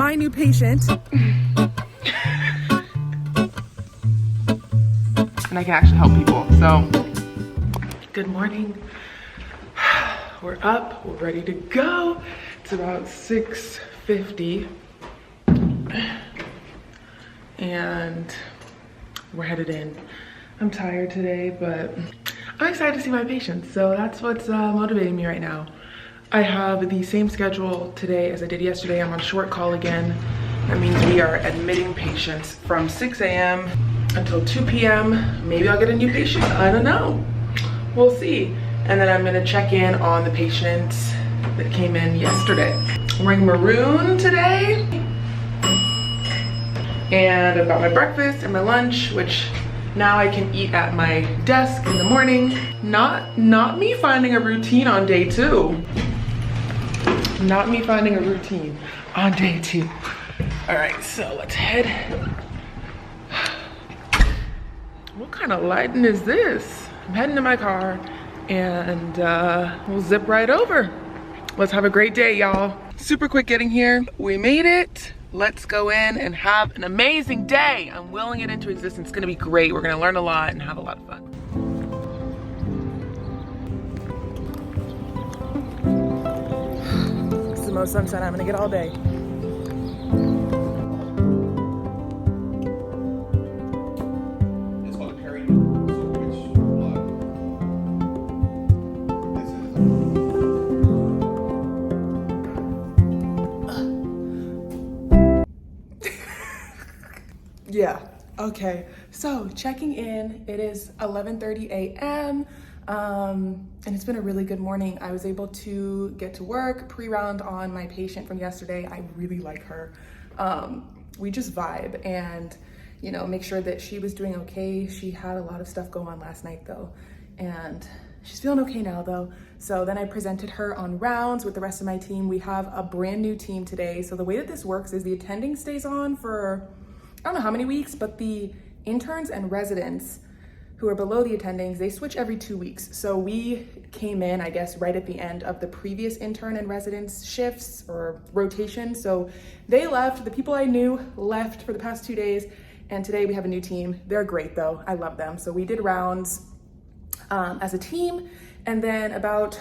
my new patient. And I can actually help people, so. Good morning. We're up, we're ready to go. It's about 6:50. And we're headed in. I'm tired today, but I'm excited to see my patients. So that's what's motivating me right now. I have the same schedule today as I did yesterday. I'm on short call again. That means we are admitting patients from 6 a.m. until 2 p.m. Maybe I'll get a new patient, I don't know. We'll see. And then I'm gonna check in on the patients that came in yesterday. I'm wearing maroon today. And I've got my breakfast and my lunch, which now I can eat at my desk in the morning. Not me finding a routine on day 2. Not me finding a routine on day 2. All right, so let's head. What kind of lighting is this? I'm heading to my car and we'll zip right over. Let's have a great day, y'all. Super quick getting here. We made it. Let's go in and have an amazing day. I'm willing it into existence. It's gonna be great. We're gonna learn a lot and have a lot of fun. This is the most sunshine I'm gonna get all day. Yeah, okay. So checking in, it is 11:30 a.m. And it's been a really good morning. I was able to get to work, pre-round on my patient from yesterday. I really like her. We just vibe and, you know, make sure that she was doing okay. She had a lot of stuff go on last night though. And she's feeling okay now though. So then I presented her on rounds with the rest of my team. We have a brand new team today. So the way that this works is the attending stays on for, I don't know how many weeks, but the interns and residents who are below the attendings, they switch every 2 weeks. So we came in, I guess, right at the end of the previous intern and residents shifts or rotation. So they left, the people I knew left for the past 2 days. And today we have a new team. They're great though, I love them. So we did rounds as a team. And then about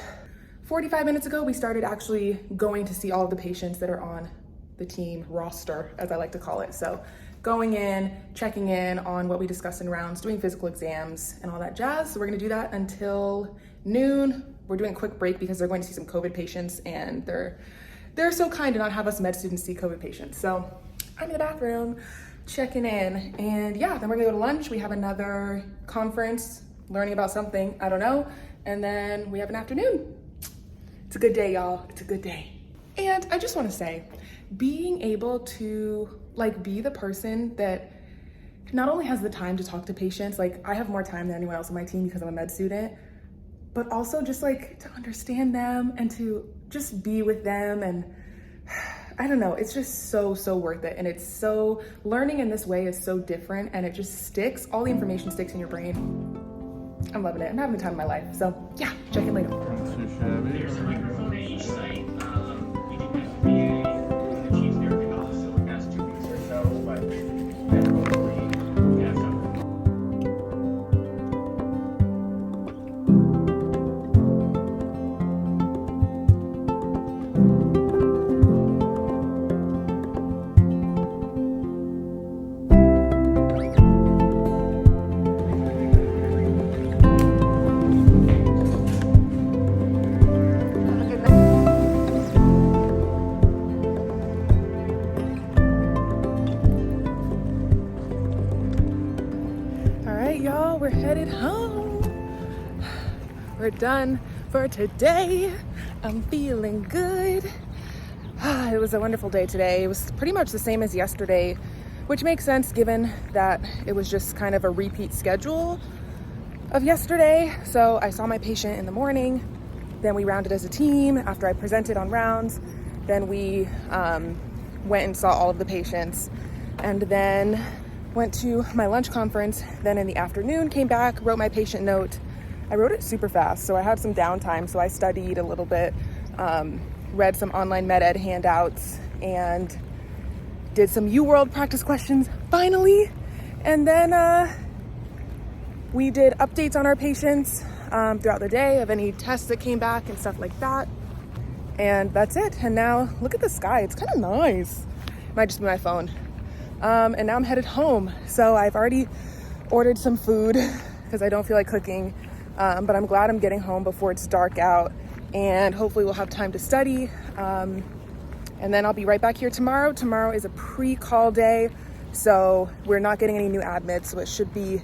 45 minutes ago, we started actually going to see all of the patients that are on the team roster, as I like to call it. So going in, checking in on what we discussed in rounds, doing physical exams and all that jazz. So we're gonna do that until noon. We're doing a quick break because they're going to see some COVID patients and they're so kind to not have us med students see COVID patients. So I'm in the bathroom checking in and yeah, then we're gonna go to lunch. We have another conference, learning about something, I don't know. And then we have an afternoon. It's a good day, y'all, it's a good day. And I just wanna say, being able to be the person that not only has the time to talk to patients, like I have more time than anyone else on my team because I'm a med student, but also just to understand them and to just be with them. And I don't know, it's just so worth it. And it's so, learning in this way is so different and it just sticks, all the information sticks in your brain. I'm loving it, I'm having the time of my life. So yeah, check in later. There's a microphone at each site. We do have We're headed home. We're done for today. I'm feeling good. It was a wonderful day today. It was pretty much the same as yesterday, which makes sense given that it was just kind of a repeat schedule of yesterday. So I saw my patient in the morning, then we rounded as a team after I presented on rounds. Then we went and saw all of the patients and then went to my lunch conference. Then in the afternoon came back, wrote my patient note. I wrote it super fast, so I had some downtime. So I studied a little bit, read some online med ed handouts, and did some UWorld practice questions finally, and then we did updates on our patients throughout the day of any tests that came back and stuff like that. And that's it. And now look at the sky. It's kind of nice. Might just be my phone. And now I'm headed home. So I've already ordered some food because I don't feel like cooking. But I'm glad I'm getting home before it's dark out, and hopefully we'll have time to study. And then I'll be right back here tomorrow. Tomorrow is a pre-call day, so we're not getting any new admits, so it should be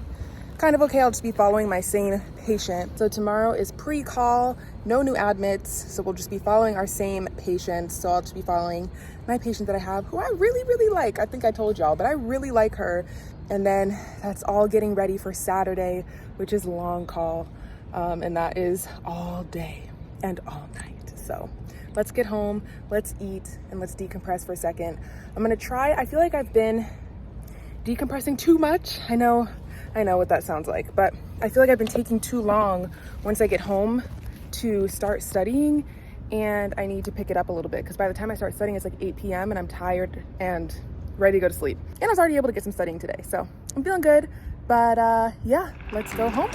kind of okay. I'll just be following my same patient. So tomorrow is pre-call, no new admits, so we'll just be following our same patient. So I'll just be following my patient that I have, who I really, really like. I think I told y'all, but I really like her. And then that's all getting ready for Saturday, which is long call. And that is all day and all night. So let's get home, let's eat, and let's decompress for a second. I'm gonna try, I feel like I've been decompressing too much. I know what that sounds like, but I feel like I've been taking too long once I get home to start studying, and I need to pick it up a little bit, because by the time I start studying, it's like 8 p.m. and I'm tired and ready to go to sleep. And I was already able to get some studying today, so I'm feeling good. But yeah, let's go home.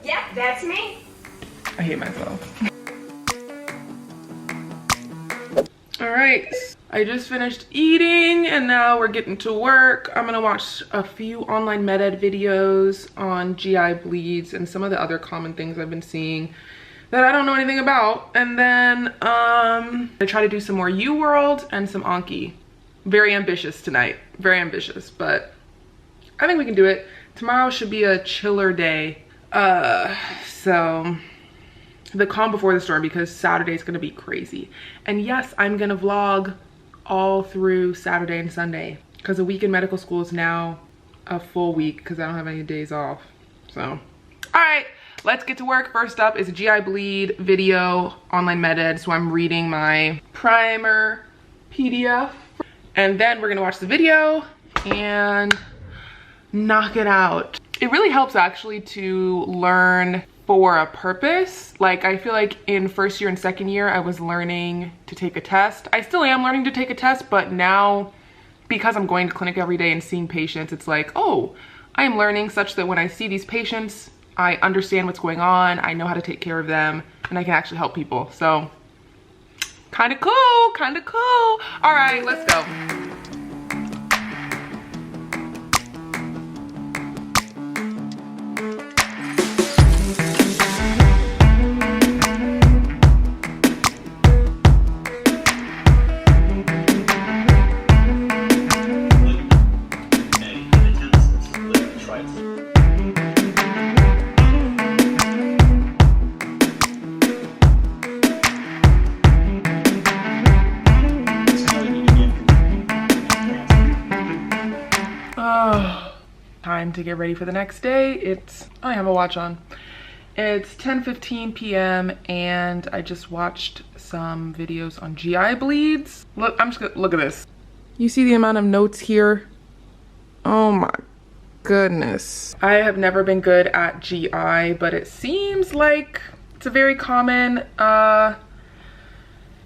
Yeah, that's me. I hate myself. All right, I just finished eating and now we're getting to work. I'm gonna watch a few online med ed videos on GI bleeds and some of the other common things I've been seeing that I don't know anything about. And then I try to do some more UWorld and some Anki. Very ambitious tonight, very ambitious, but I think we can do it. Tomorrow should be a chiller day. So the calm before the storm, because Saturday is gonna be crazy. And yes, I'm gonna vlog all through Saturday and Sunday, because a week in medical school is now a full week because I don't have any days off. So, all right, let's get to work. First up is a GI bleed video, online med ed. So I'm reading my primer PDF, and then we're gonna watch the video and knock it out. It really helps actually to learn for a purpose. Like, I feel like in first year and second year, I was learning to take a test. I still am learning to take a test, but now because I'm going to clinic every day and seeing patients, it's like, oh, I am learning such that when I see these patients, I understand what's going on, I know how to take care of them, and I can actually help people. So kind of cool, kind of cool. All right, let's go. Time to get ready for the next day. I have a watch on. It's 10:15 p.m. and I just watched some videos on GI bleeds. Look, I'm just gonna look at this. You see the amount of notes here? Oh my goodness. I have never been good at GI, but it seems like it's a very common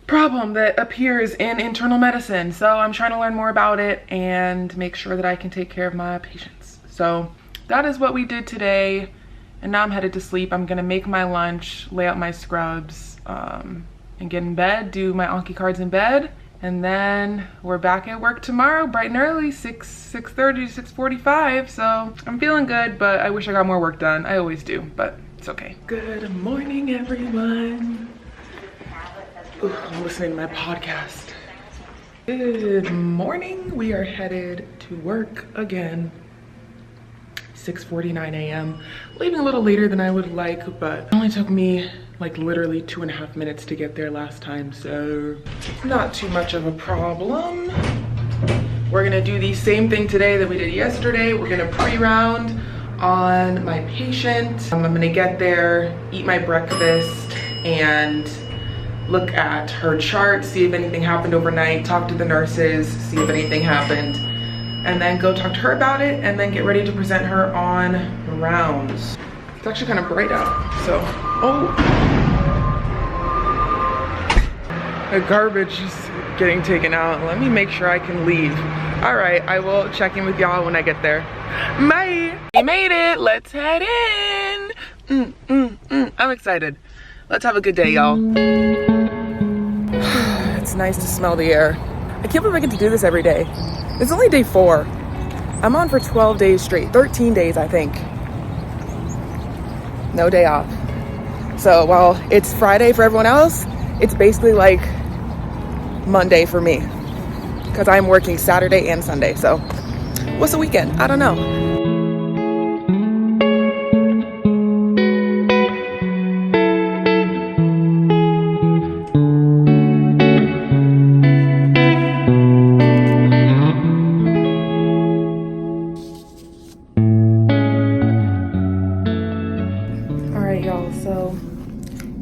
problem that appears in internal medicine. So I'm trying to learn more about it and make sure that I can take care of my patients. So that is what we did today. And now I'm headed to sleep. I'm gonna make my lunch, lay out my scrubs, and get in bed, do my Anki cards in bed. And then we're back at work tomorrow, bright and early, 6:30 to 6:45. So I'm feeling good, but I wish I got more work done. I always do, but it's okay. Good morning, everyone. Ooh, I'm listening to my podcast. Good morning. We are headed to work again. 6:49 a.m. Leaving a little later than I would like, but it only took me like literally 2.5 minutes to get there last time, so not too much of a problem. We're gonna do the same thing today that we did yesterday. We're gonna pre-round on my patient. I'm gonna get there, eat my breakfast, and look at her chart, see if anything happened overnight, talk to the nurses, see if anything happened. and then go talk to her about it and then get ready to present her on rounds. It's actually kind of bright out, so, oh. The garbage is getting taken out. Let me make sure I can leave. All right, I will check in with y'all when I get there. Bye. We made it. Let's head in. I'm excited. Let's have a good day, y'all. It's nice to smell the air. I can't believe I get to do this every day. It's only day 4. I'm on for 12 days straight, 13 days, I think. No day off. So while it's Friday for everyone else, it's basically like Monday for me, because I'm working Saturday and Sunday. So what's the weekend? I don't know. All right, y'all, so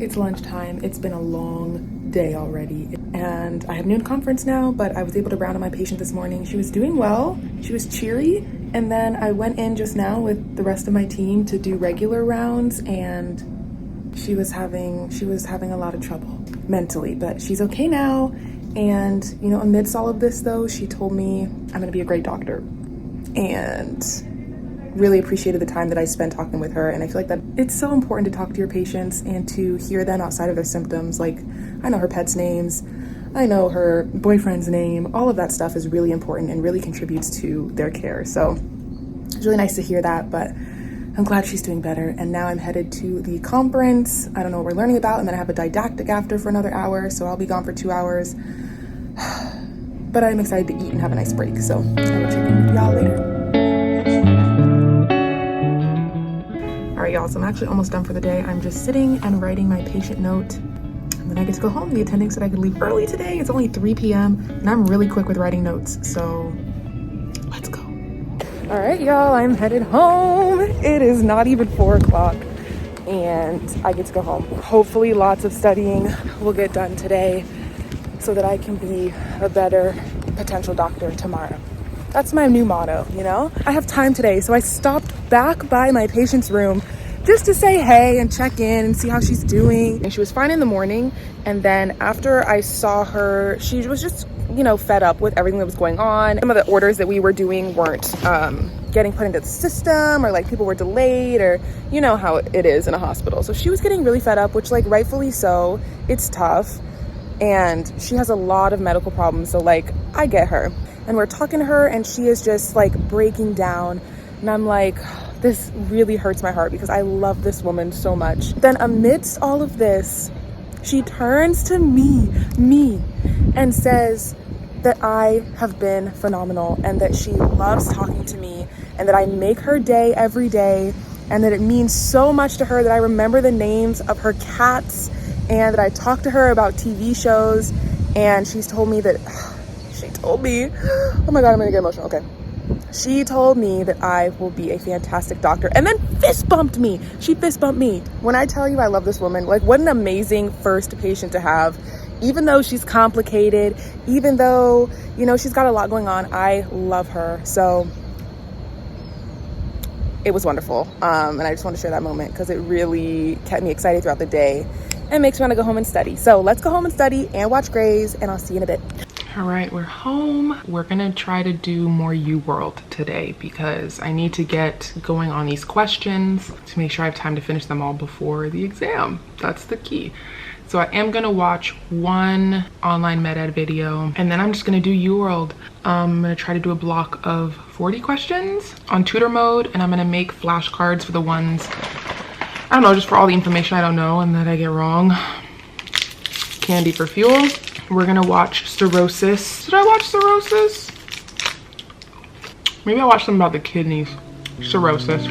it's lunchtime. It's been a long day already, and I have noon conference now, but I was able to round on my patient this morning. She was doing well, she was cheery, and then I went in just now with the rest of my team to do regular rounds, and she was having a lot of trouble mentally, but she's okay now. And you know, amidst all of this though, she told me I'm gonna be a great doctor, and really appreciated the time that I spent talking with her. And I feel like that it's so important to talk to your patients and to hear them outside of their symptoms. Like, I know her pet's names, I know her boyfriend's name, all of that stuff is really important and really contributes to their care. So it's really nice to hear that, but I'm glad she's doing better. And now I'm headed to the conference. I don't know what we're learning about, and then I have a didactic after for another hour, so I'll be gone for 2 hours. But I'm excited to eat and have a nice break, so I will check in with y'all later. All right, y'all, so I'm actually almost done for the day. I'm just sitting and writing my patient note, and then I get to go home. The attending said I could leave early today. It's only 3 p.m. and I'm really quick with writing notes, so let's go. All right, y'all, I'm headed home. It is not even 4 o'clock and I get to go home. Hopefully lots of studying will get done today so that I can be a better potential doctor tomorrow. That's my new motto, you know? I have time today, so I stopped back by my patient's room just to say hey and check in and see how she's doing. And she was fine in the morning, and then after I saw her, she was just, you know, fed up with everything that was going on. Some of the orders that we were doing weren't getting put into the system, or like people were delayed, or you know how it is in a hospital. So she was getting really fed up, which like rightfully so. It's tough, and she has a lot of medical problems, so like I get her. And we're talking to her and she is just like breaking down, and I'm like, this really hurts my heart because I love this woman so much. Then amidst all of this, she turns to me and says that I have been phenomenal, and that she loves talking to me, and that I make her day every day, and that it means so much to her that I remember the names of her cats, and that I talk to her about TV shows. And she's told me that oh my god, I'm gonna get emotional. Okay, she told me that I will be a fantastic doctor, and then fist bumped me. She fist bumped me. When I tell you I love this woman, like, what an amazing first patient to have. Even though she's complicated, even though, you know, she's got a lot going on, I love her. So it was wonderful, and I just want to share that moment because it really kept me excited throughout the day and makes me want to go home and study. So let's go home and study and watch Grey's, and I'll see you in a bit. All right, we're home. We're gonna try to do more U-World today because I need to get going on these questions to make sure I have time to finish them all before the exam. That's the key. So I am gonna watch one online med ed video, and then I'm just gonna do U-World. I'm gonna try to do a block of 40 questions on tutor mode, and I'm gonna make flashcards for the ones, I don't know, just for all the information I don't know and that I get wrong. Candy for fuel. We're gonna watch cirrhosis. Did I watch cirrhosis? Maybe I watched something about the kidneys. Cirrhosis.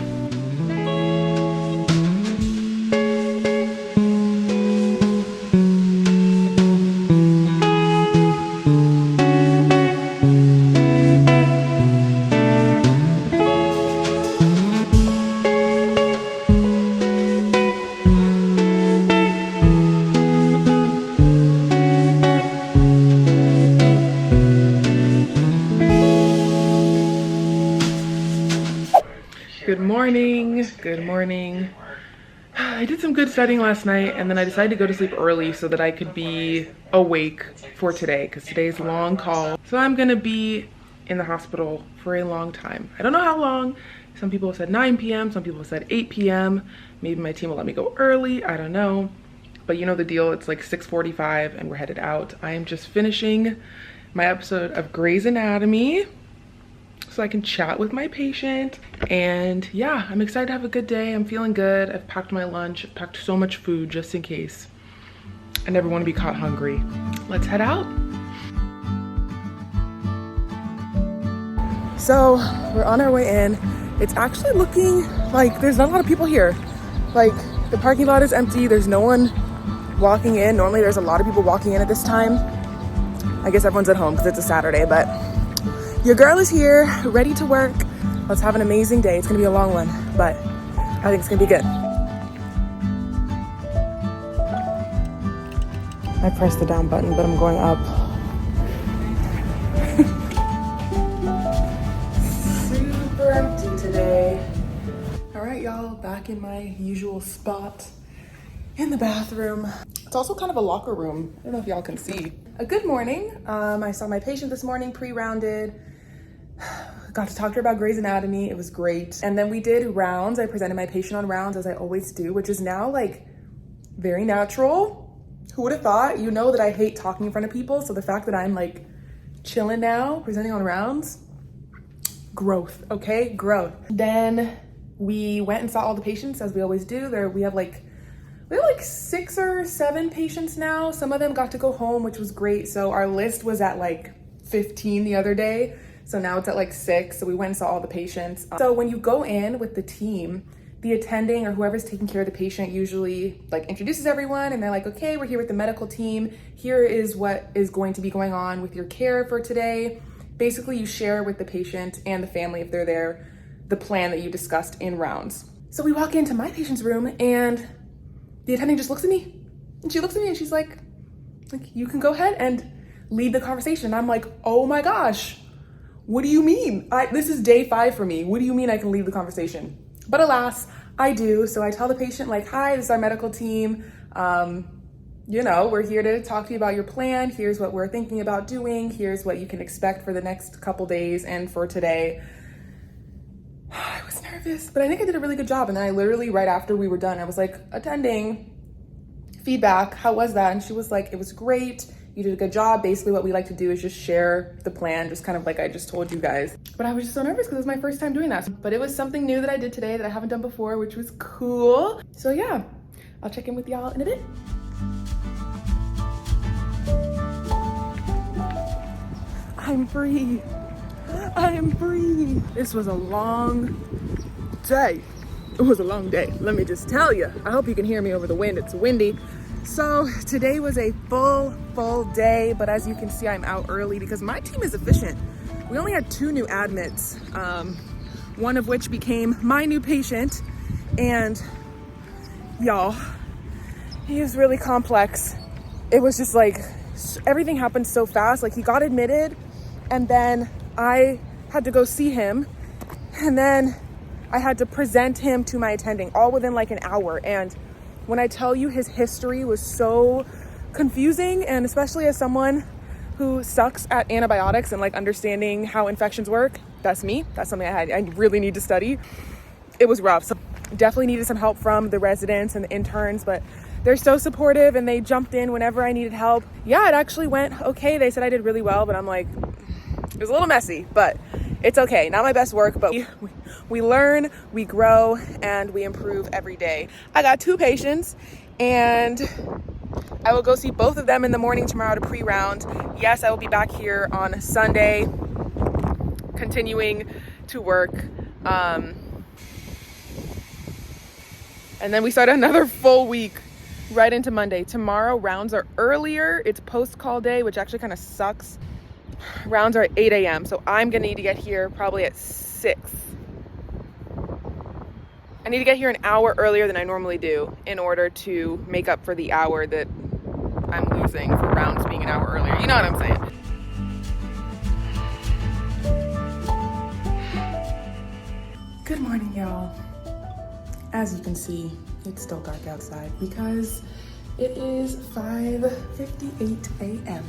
Good morning. Good morning. I did some good studying last night and then I decided to go to sleep early so that I could be awake for today because today's a long call. So I'm gonna be in the hospital for a long time. I don't know how long. Some people have said 9 p.m. Some people have said 8 p.m. Maybe my team will let me go early. I don't know. But you know the deal. It's like 6:45 and we're headed out. I am just finishing my episode of Grey's Anatomy so I can chat with my patient. And yeah, I'm excited to have a good day. I'm feeling good. I've packed my lunch. I've packed so much food just in case. I never want to be caught hungry. Let's head out. So we're on our way in. It's actually looking like there's not a lot of people here. Like the parking lot is empty. There's no one walking in. Normally there's a lot of people walking in at this time. I guess everyone's at home because it's a Saturday, but your girl is here, ready to work. Let's have an amazing day. It's gonna be a long one, but I think it's gonna be good. I pressed the down button, but I'm going up. Super empty today. All right, y'all, back in my usual spot in the bathroom. It's also kind of a locker room. I don't know if y'all can see. A good morning. I saw my patient this morning, pre-rounded. Got to talk to her about Grey's Anatomy. It was great. And then we did rounds. I presented my patient on rounds as I always do, which is now like very natural. Who would have thought? You know that I hate talking in front of people. So the fact that I'm like chilling now, presenting on rounds, growth, okay? Growth. Then we went and saw all the patients as we always do. We have like 6 or 7 patients now. Some of them got to go home, which was great. So our list was at like 15 the other day. So now it's at like 6. So we went and saw all the patients. So when you go in with the team, the attending or whoever's taking care of the patient usually like introduces everyone and they're like, okay, we're here with the medical team. Here is what is going to be going on with your care for today. Basically, you share with the patient and the family, if they're there, the plan that you discussed in rounds. So we walk into my patient's room and the attending just looks at me. And she looks at me and she's like, you can go ahead and lead the conversation. And I'm like, oh my gosh, what do you mean? This is day 5 for me. What do you mean I can lead the conversation? But alas, I do. So I tell the patient like, hi, this is our medical team. We're here to talk to you about your plan. Here's what we're thinking about doing. Here's what you can expect for the next couple days and for today. I was nervous, but I think I did a really good job. And then I literally, right after we were done, I was like, attending, feedback, how was that? And she was like, it was great. You did a good job. Basically what we like to do is just share the plan, just kind of like I just told you guys. But I was just so nervous because it was my first time doing that. But it was something new that I did today that I haven't done before, which was cool. So yeah, I'll check in with y'all in a bit. I'm free. I am free. This was a long day. It was a long day, let me just tell you. I hope you can hear me over the wind. It's windy. So today was a full day, but as you can see, I'm out early because my team is efficient. We only had 2 new admits, one of which became my new patient. And y'all, he is really complex. It was just like, everything happened so fast. Like he got admitted and then I had to go see him and then I had to present him to my attending all within like an hour. And when I tell you his history was so confusing, and especially as someone who sucks at antibiotics and like understanding how infections work, that's me. That's something I really need to study. It was rough. So definitely needed some help from the residents and the interns, but they're so supportive and they jumped in whenever I needed help. Yeah, it actually went okay. They said I did really well, but I'm like, it was a little messy, but it's okay. Not my best work, but we learn, we grow, and we improve every day. I got 2 patients and I will go see both of them in the morning tomorrow to pre-round. Yes, I will be back here on Sunday, continuing to work. And then we start another full week right into Monday. Tomorrow, rounds are earlier. It's post-call day, which actually kind of sucks. Rounds are at 8 a.m. So I'm gonna need to get here probably at 6. I need to get here an hour earlier than I normally do in order to make up for the hour that I'm losing for rounds being an hour earlier. You know what I'm saying? Good morning, y'all. As you can see, it's still dark outside because it is 5:58 a.m.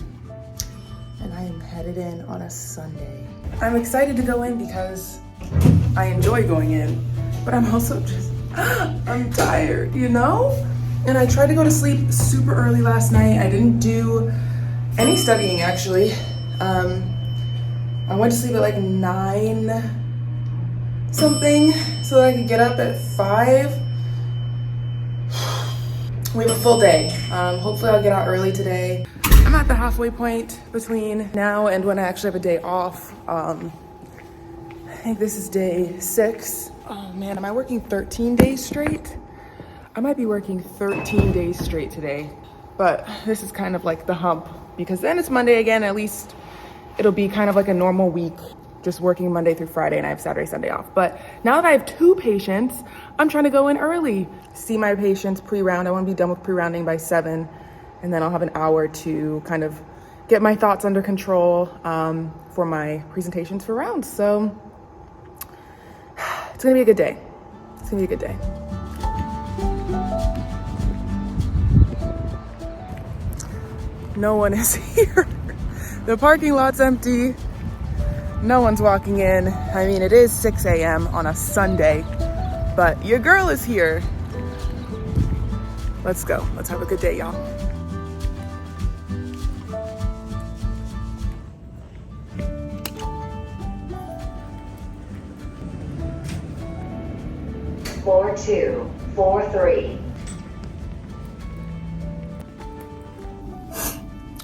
and I am headed in on a Sunday. I'm excited to go in because I enjoy going in, but I'm also just, I'm tired, you know? And I tried to go to sleep super early last night. I didn't do any studying, actually. I went to sleep at like 9 something so that I could get up at 5. We have a full day. Hopefully I'll get out early today. I'm at the halfway point between now and when I actually have a day off. I think this is day 6. Oh man, am I working 13 days straight? I might be working 13 days straight today, but this is kind of like the hump because then it's Monday again. At least it'll be kind of like a normal week, just working Monday through Friday, and I have Saturday, Sunday off. But now that I have 2 patients, I'm trying to go in early, see my patients pre-round. I want to be done with pre-rounding by 7, and then I'll have an hour to kind of get my thoughts under control for my presentations for rounds. So it's gonna be a good day. It's gonna be a good day. No one is here. The parking lot's empty. No one's walking in. I mean, it is 6 a.m. on a Sunday, but your girl is here. Let's go. Let's have a good day, y'all. Floor 2, floor 3.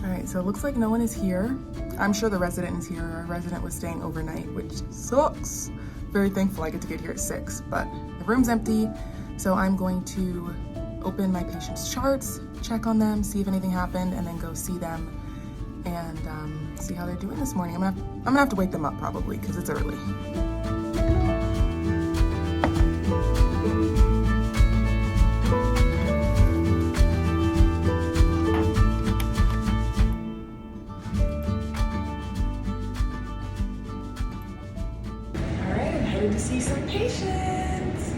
All right, so it looks like no one is here. I'm sure the resident is here. Our resident was staying overnight, which sucks. Very thankful I get to get here at 6, but the room's empty. So I'm going to open my patient's charts, check on them, see if anything happened, and then go see them and see how they're doing this morning. I'm gonna have to wake them up probably because it's early. To see some patients.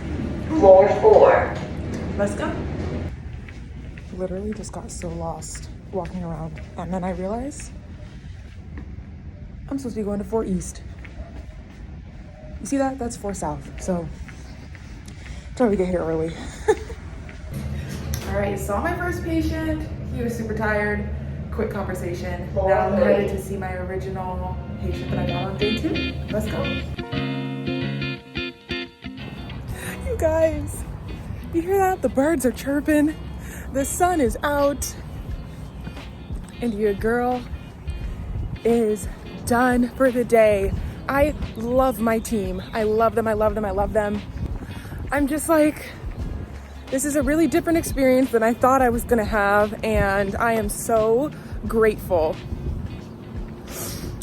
Floor 4. Let's go. Literally just got so lost walking around, and then I realized I'm supposed to be going to 4 East. You see that? That's 4 South. So try to get here early. All right, saw my first patient. He was super tired. Quick conversation. Now I'm headed to see my original patient that I got on day 2. Let's go. Guys, you hear that? The birds are chirping, the sun is out, and your girl is done for the day. I love my team. I love them. I love them. I love them. I'm just like, this is a really different experience than I thought I was gonna have, and I am so grateful.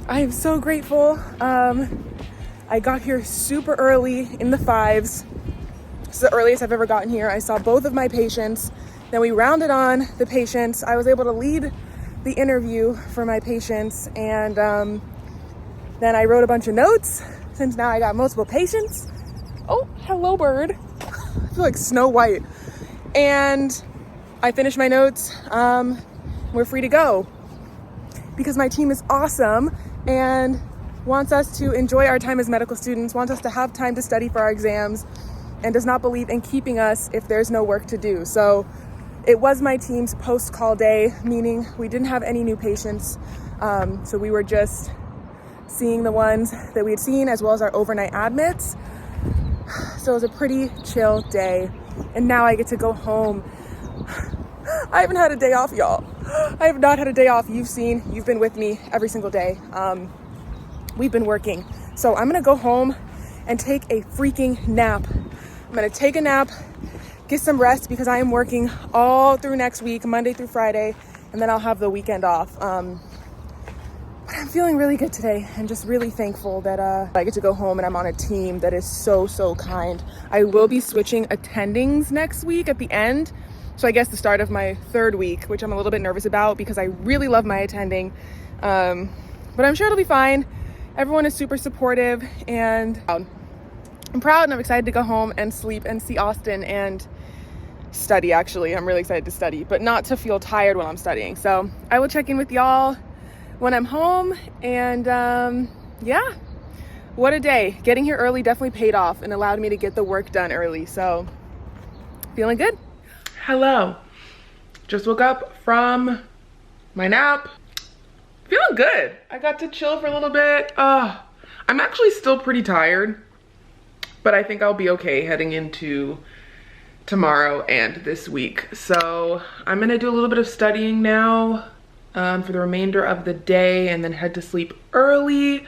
I am so grateful. I got here super early in the 5s. It's the earliest I've ever gotten here. I saw both of my patients. Then we rounded on the patients. I was able to lead the interview for my patients. And then I wrote a bunch of notes since now I got multiple patients. Oh, hello, bird. I feel like Snow White. And I finished my notes. We're free to go because my team is awesome and wants us to enjoy our time as medical students, wants us to have time to study for our exams, and does not believe in keeping us if there's no work to do. So it was my team's post-call day, meaning we didn't have any new patients. So we were just seeing the ones that we had seen as well as our overnight admits. So it was a pretty chill day. And now I get to go home. I haven't had a day off, y'all. I have not had a day off. You've been with me every single day. We've been working. So I'm gonna go home and take a freaking nap. I'm gonna take a nap, get some rest because I am working all through next week, Monday through Friday, and then I'll have the weekend off. But I'm feeling really good today and just really thankful that I get to go home and I'm on a team that is so, so kind. I will be switching attendings next week at the end. So I guess the start of my 3rd week, which I'm a little bit nervous about because I really love my attending. But I'm sure it'll be fine. Everyone is super supportive and I'm proud and I'm excited to go home and sleep and see Austin and study. Actually, I'm really excited to study, but not to feel tired while I'm studying. So I will check in with y'all when I'm home. And yeah, what a day. Getting here early definitely paid off and allowed me to get the work done early. So feeling good. Hello. Just woke up from my nap. Feeling good. I got to chill for a little bit. I'm actually still pretty tired, but I think I'll be okay heading into tomorrow and this week. So I'm gonna do a little bit of studying now for the remainder of the day and then head to sleep early.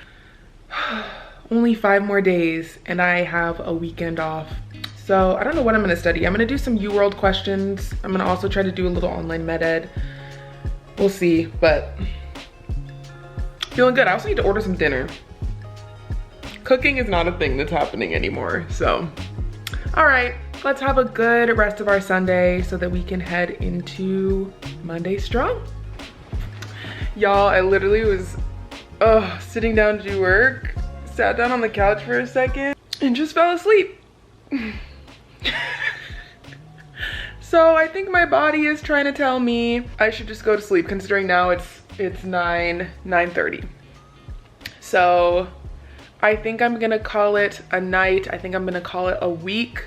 Only 5 more days and I have a weekend off. So I don't know what I'm gonna study. I'm gonna do some UWorld questions. I'm gonna also try to do a little online med ed. We'll see, but feeling good. I also need to order some dinner. Cooking is not a thing that's happening anymore, so. All right, let's have a good rest of our Sunday so that we can head into Monday strong. Y'all, I literally was sitting down to do work, sat down on the couch for a second, and just fell asleep. So I think my body is trying to tell me I should just go to sleep, considering now it's 9:30. So I think I'm gonna call it a night. I think I'm gonna call it a week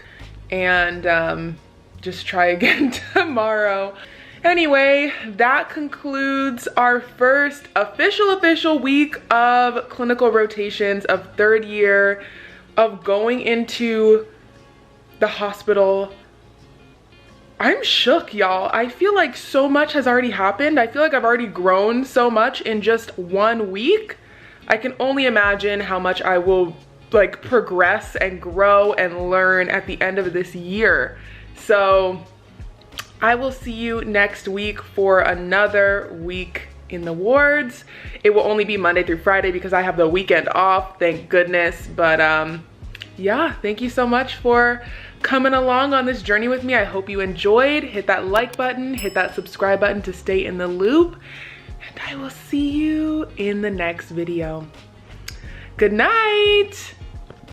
and just try again tomorrow. Anyway, that concludes our first official week of clinical rotations of 3rd year of going into the hospital. I'm shook, y'all. I feel like so much has already happened. I feel like I've already grown so much in just 1 week. I can only imagine how much I will like progress and grow and learn at the end of this year. So I will see you next week for another week in the wards. It will only be Monday through Friday because I have the weekend off, thank goodness. But yeah, thank you so much for coming along on this journey with me. I hope you enjoyed. Hit that like button, hit that subscribe button to stay in the loop, and I will see you in the next video. Good night.